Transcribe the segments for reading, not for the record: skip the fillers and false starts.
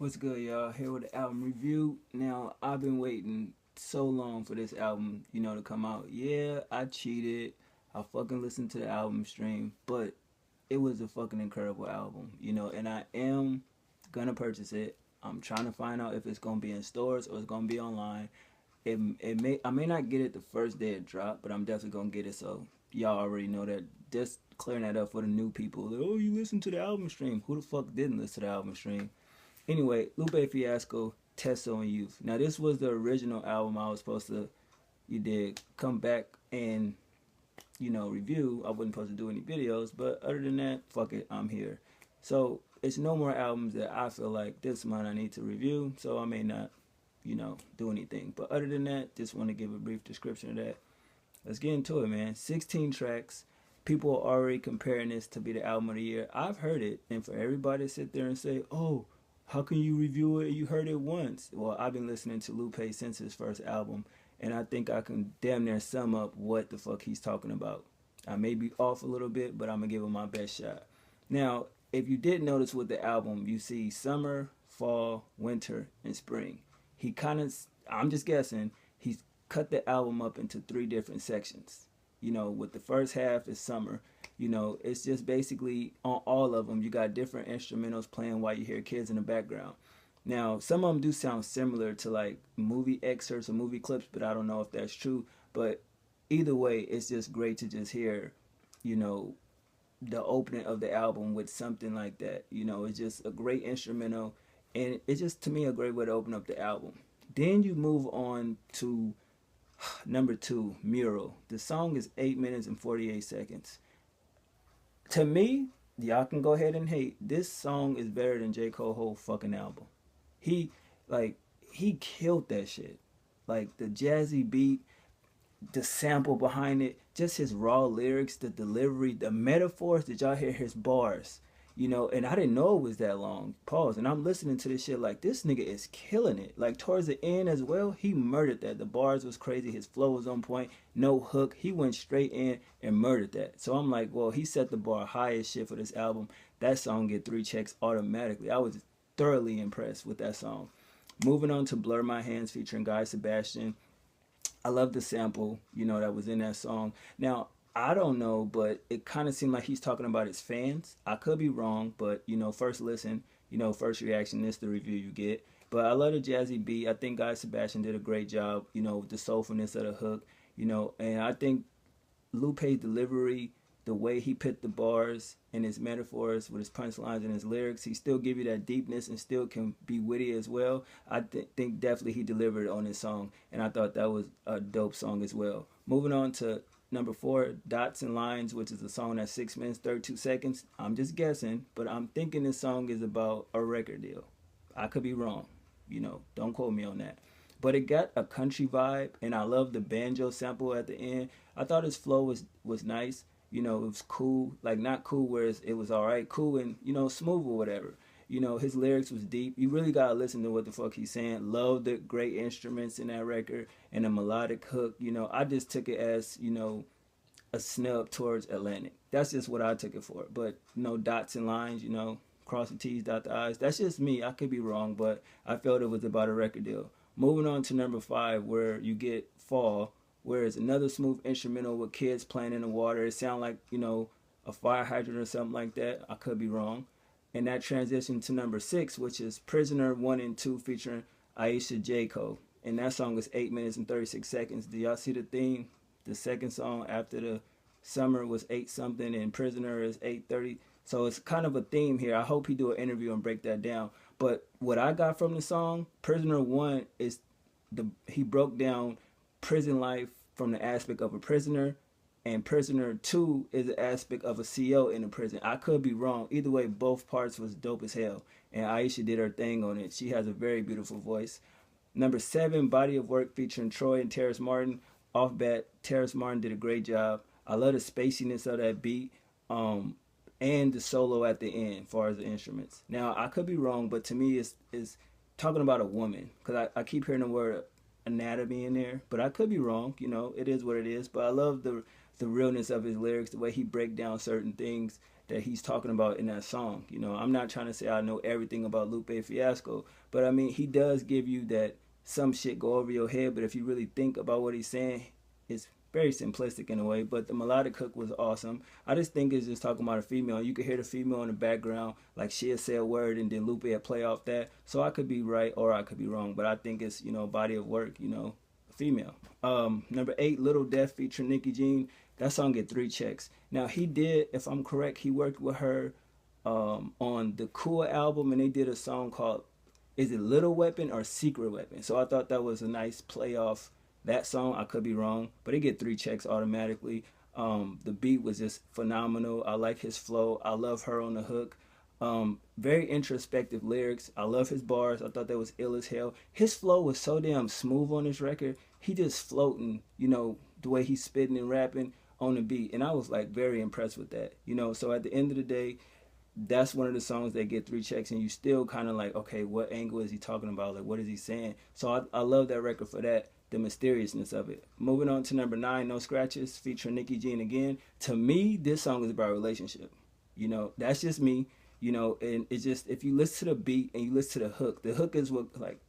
What's good, y'all? Here with the album review. Now, I've been waiting so long for this album, to come out. Yeah, I cheated. I fucking listened to the album stream, but it was a fucking incredible album, and I am gonna purchase it. I'm trying to find out if it's gonna be in stores or it's gonna be online. I may not get it the first day it dropped, but I'm definitely gonna get it. So y'all already know that. Just clearing that up for the new people. Like, oh, you listen to the album stream? Who the fuck didn't listen to the album stream? Anyway, Lupe Fiasco Tetsuo and Youth. Now this was the original album I was supposed to come back and review. I wasn't supposed to do any videos, but other than that, fuck it, I'm here. So it's no more albums that I feel like this month I need to review, so I may not, do anything. But other than that, just want to give a brief description of that. Let's get into it, man. 16 tracks. People are already comparing this to be the album of the year. I've heard it, and for everybody to sit there and say, oh, how can you review it? You heard it once. Well, I've been listening to Lupe since his first album, and I think I can damn near sum up what the fuck he's talking about. I may be off a little bit, but I'm going to give him my best shot. Now, if you did notice with the album, you see summer, fall, winter, and spring. He kind of, I'm just guessing, he's cut the album up into three different sections. With the first half is summer. It's just basically on all of them, you got different instrumentals playing while you hear kids in the background. Now, some of them do sound similar to like movie excerpts or movie clips, but I don't know if that's true. But either way, it's just great to just hear, the opening of the album with something like that. It's just a great instrumental, and it's just, to me, a great way to open up the album. Then you move on to number 2, Mural. The song is 8 minutes and 48 seconds. To me, y'all can go ahead and hate. This song is better than J. Cole's whole fucking album. He killed that shit. Like the jazzy beat, the sample behind it, just his raw lyrics, the delivery, the metaphors. Did y'all hear his bars? And I didn't know it was that long. Pause. And I'm listening to this shit like, this nigga is killing it. Like towards the end as well, he murdered that. The bars was crazy. His flow was on point. No hook. He went straight in and murdered that. So I'm like, well, he set the bar high as shit for this album. That song get 3 checks automatically. I was thoroughly impressed with that song. Moving on to Blur My Hands featuring Guy Sebastian. I love the sample, that was in that song. Now, I don't know, but it kind of seemed like he's talking about his fans. I could be wrong, but, first listen, first reaction, this the review you get. But I love the jazzy beat. I think Guy Sebastian did a great job, with the soulfulness of the hook, and I think Lupe's delivery, the way he put the bars and his metaphors with his punchlines and his lyrics, he still give you that deepness and still can be witty as well. I think definitely he delivered on his song, and I thought that was a dope song as well. Moving on to number 4, Dots and Lines, which is a song that's 6 minutes, 32 seconds. I'm just guessing, but I'm thinking this song is about a record deal. I could be wrong. Don't quote me on that. But it got a country vibe, and I love the banjo sample at the end. I thought his flow was nice. It was cool. Like, not cool where it was all right. Cool and, smooth or whatever. His lyrics was deep. You really got to listen to what the fuck he's saying. Love the great instruments in that record and the melodic hook. I just took it as, a snub towards Atlantic. That's just what I took it for. But, dots and lines, cross the T's, dot the I's. That's just me. I could be wrong, but I felt it was about a record deal. Moving on to number 5, where you get Fall, where it's another smooth instrumental with kids playing in the water. It sounds like, a fire hydrant or something like that. I could be wrong. And that transition to number 6, which is Prisoner 1 and 2 featuring Aisha J. Cole. And that song is 8 minutes and 36 seconds. Do y'all see the theme? The second song after the Summer was 8 something and Prisoner is 8:30. So it's kind of a theme here. I hope he do an interview and break that down. But what I got from the song, Prisoner 1 is he broke down prison life from the aspect of a prisoner, and Prisoner 2 is the aspect of a CO in a prison. I could be wrong. Either way, both parts was dope as hell. And Aisha did her thing on it. She has a very beautiful voice. Number 7, Body of Work featuring Troy and Terrace Martin. Off bat, Terrace Martin did a great job. I love the spaciness of that beat. And the solo at the end as far as the instruments. Now, I could be wrong, but to me it's talking about a woman. Because I keep hearing the word anatomy in there. But I could be wrong. It is what it is. But I love the realness of his lyrics, the way he break down certain things. that he's talking about in that song. You know, I'm not trying to say I know everything about Lupe Fiasco, but I mean, he does give you that some shit go over your head, but if you really think about what he's saying, it's very simplistic in a way. But the melodic hook was awesome. I just think it's just talking about a female. You could hear the female in the background, like she'll say a word and then Lupe would play off that. So I could be right or I could be wrong, but I think it's, you know, body of work, you know, female. Number 8, Little Death featuring Nicki Jean. That song get 3 checks. Now he did, if I'm correct, he worked with her on the Cool album, and they did a song called, is it Little Weapon or Secret Weapon? So I thought that was a nice play off that song. I could be wrong, but it get 3 checks automatically. The beat was just phenomenal. I like his flow. I love her on the hook. Very introspective lyrics. I love his bars. I thought that was ill as hell. His flow was so damn smooth on this record. He just floating, you know, the way he's spitting and rapping on the beat. And I was like very impressed with that, you know. So at the end of the day, that's one of the songs that get 3 checks, and you still kind of like, okay, what angle is he talking about? Like, what is he saying? So I love that record for that, the mysteriousness of it. Moving on to number 9, No Scratches, featuring Nicki Jean again. To me, this song is about a relationship. You know, that's just me. You know, and it's just, if you listen to the beat and you listen to the hook is what, like,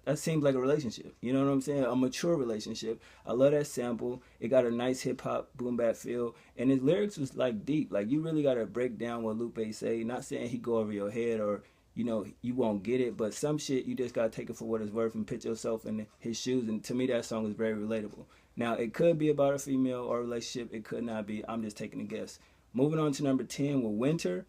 that seems like a relationship. You know what I'm saying? A mature relationship. I love that sample. It got a nice hip hop boom bap feel, and his lyrics was like deep. Like, you really got to break down what Lupe say. Not saying he go over your head or, you know, you won't get it, but some shit you just got to take it for what it's worth and put yourself in his shoes. And to me, that song is very relatable. Now, it could be about a female or a relationship. It could not be. I'm just taking a guess. Moving on to number 10 with Winter.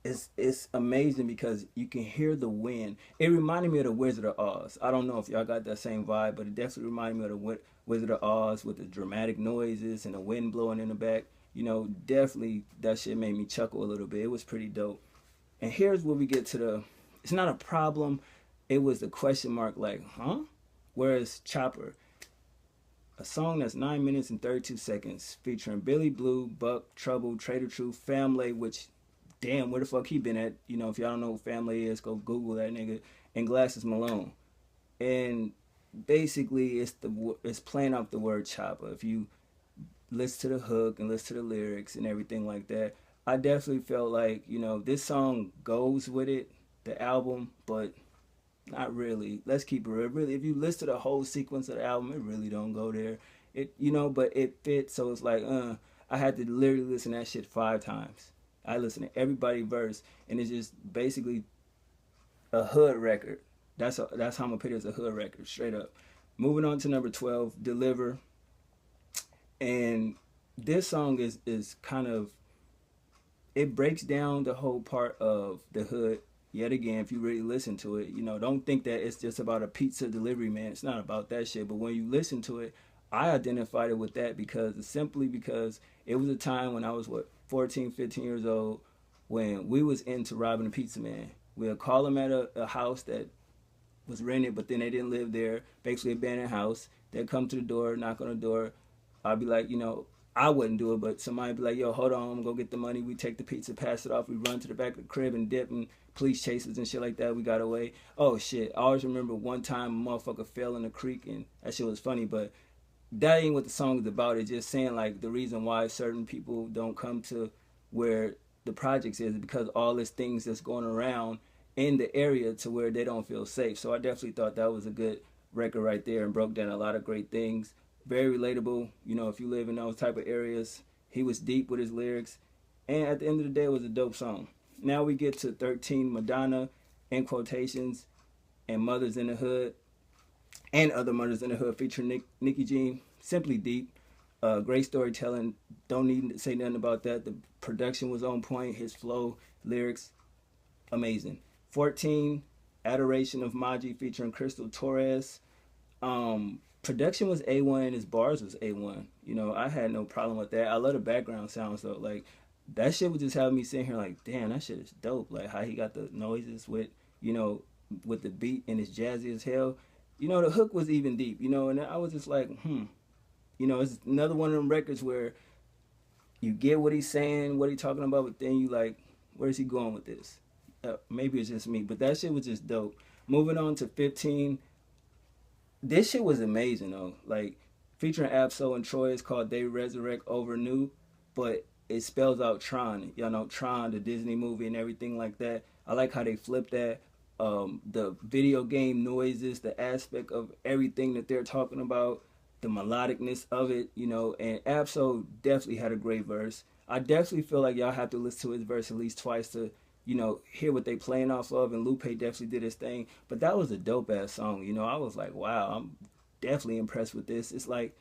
It's amazing because you can hear the wind. It reminded me of the Wizard of Oz. I don't know if y'all got that same vibe, but it definitely reminded me of the Wizard of Oz with the dramatic noises and the wind blowing in the back. You know, definitely that shit made me chuckle a little bit. It was pretty dope. And here's where we get to the, it's not a problem. It was the question mark, like, huh? Whereas Chopper, a song that's 9 minutes and 32 seconds, featuring Billy Blue, Buck, Trouble, Trader Truth, Family, which, damn, where the fuck he been at? You know, if y'all don't know who Family is, go Google that nigga. And Glasses Malone. And basically, it's playing off the word chopper. If you listen to the hook and listen to the lyrics and everything like that, I definitely felt like, you know, this song goes with it, the album, but not really. Let's keep it real. Really, if you listen to the whole sequence of the album, it really don't go there. It, you know, but it fits. So it's like, I had to literally listen to that shit 5 times. I listen to everybody's verse, and it's just basically a hood record. That's how I'm gonna put it, as a hood record, straight up. Moving on to number 12, Deliver. And this song is kind of, it breaks down the whole part of the hood. Yet again, if you really listen to it, you know, don't think that it's just about a pizza delivery man. It's not about that shit. But when you listen to it, I identified it with that because it was a time when I was, 14, 15 years old, when we was into robbing a pizza man. We'll call him at a house that was rented, but then they didn't live there, basically abandoned house. They'd come to the door, knock on the door. I'd be like, you know, I wouldn't do it, but somebody be like, yo, hold on, I'm gonna go get the money. We take the pizza, pass it off. We run to the back of the crib and dip, and police chases and shit like that. We got away. Oh, shit. I always remember one time a motherfucker fell in the creek, and that shit was funny, but that ain't what the song is about. It's just saying, like, the reason why certain people don't come to where the projects is because all these things that's going around in the area to where they don't feel safe. So I definitely thought that was a good record right there and broke down a lot of great things. Very relatable. You know, if you live in those type of areas, he was deep with his lyrics. And at the end of the day, it was a dope song. Now we get to 13, Madonna, in quotations, and Mothers in the Hood, and Other Mothers in the Hood, featuring Nicki Jean. Simply deep. Great storytelling. Don't need to say nothing about that. The production was on point. His flow, lyrics, amazing. 14, Adoration of Maji, featuring Crystal Torres. Production was A1 and his bars was A1. You know, I had no problem with that. I love the background sounds though. Like, that shit was just having me sitting here like, damn, that shit is dope. Like, how he got the noises with, you know, with the beat, and it's jazzy as hell. You know, the hook was even deep, you know, and I was just like, You know, it's another one of them records where you get what he's saying, what he's talking about, but then you like, where's he going with this? Maybe it's just me, but that shit was just dope. Moving on to 15, this shit was amazing though. Like, featuring Absol and Troy, it's called They Resurrect Over New, but it spells out Tron. You know, Tron, the Disney movie and everything like that. I like how they flip that. The video game noises, the aspect of everything that they're talking about, the melodicness of it, you know, and Absol definitely had a great verse. I definitely feel like y'all have to listen to his verse at least twice to, you know, hear what they playing off of, and Lupe definitely did his thing. But that was a dope ass song, you know. I was like, wow, I'm definitely impressed with this. It's like,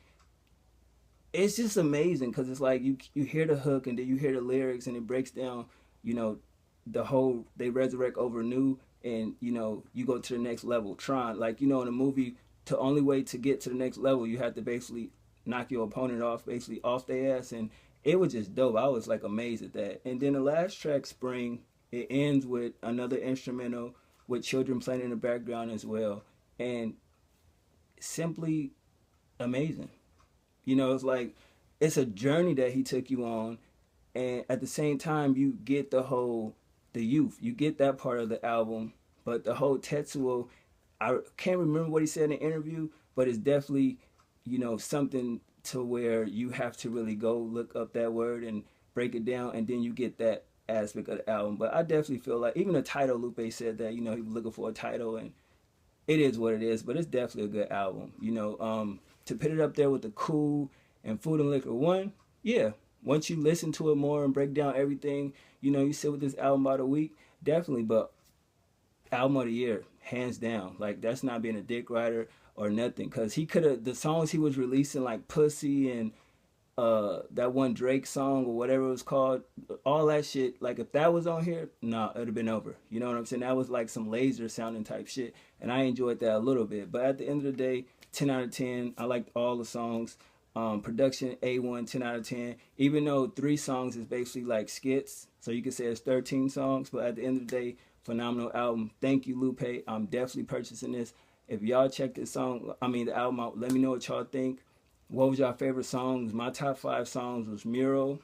it's just amazing because it's like you hear the hook and then you hear the lyrics and it breaks down, you know, the whole they resurrect over new, and you know you go to the next level. Tron, like, you know, in a movie, the only way to get to the next level you have to basically knock your opponent off, basically off their ass, and it was just dope. I was like amazed at that. And then the last track, Spring, it ends with another instrumental with children playing in the background as well, and simply amazing. You know, it's like it's a journey that he took you on, and at the same time, you get the youth, you get that part of the album, but the whole Tetsuo, I can't remember what he said in the interview, but it's definitely, you know, something to where you have to really go look up that word and break it down, and then you get that aspect of the album. But I definitely feel like even the title, Lupe said that, you know, he was looking for a title, and it is what it is, but it's definitely a good album. You know, to put it up there with the Cool and Food and Liquor One, yeah. Once you listen to it more and break down everything, you know, you sit with this album by the week, definitely. But album of the year, hands down. Like, that's not being a dick rider or nothing, because he could have, the songs he was releasing, like Pussy and that one Drake song or whatever it was called, all that shit, like if that was on here, nah, it'd have been over. You know what I'm saying? That was like some laser sounding type shit, and I enjoyed that a little bit. But at the end of the day, 10 out of 10. I liked all the songs. Production A1, 10 out of 10. Even though 3 songs is basically like skits, so you could say it's 13 songs. But at the end of the day, phenomenal album. Thank you, Lupe. I'm definitely purchasing this. If y'all check this song, I mean the album out, let me know what y'all think. What was your favorite songs? My top 5 songs was Mural,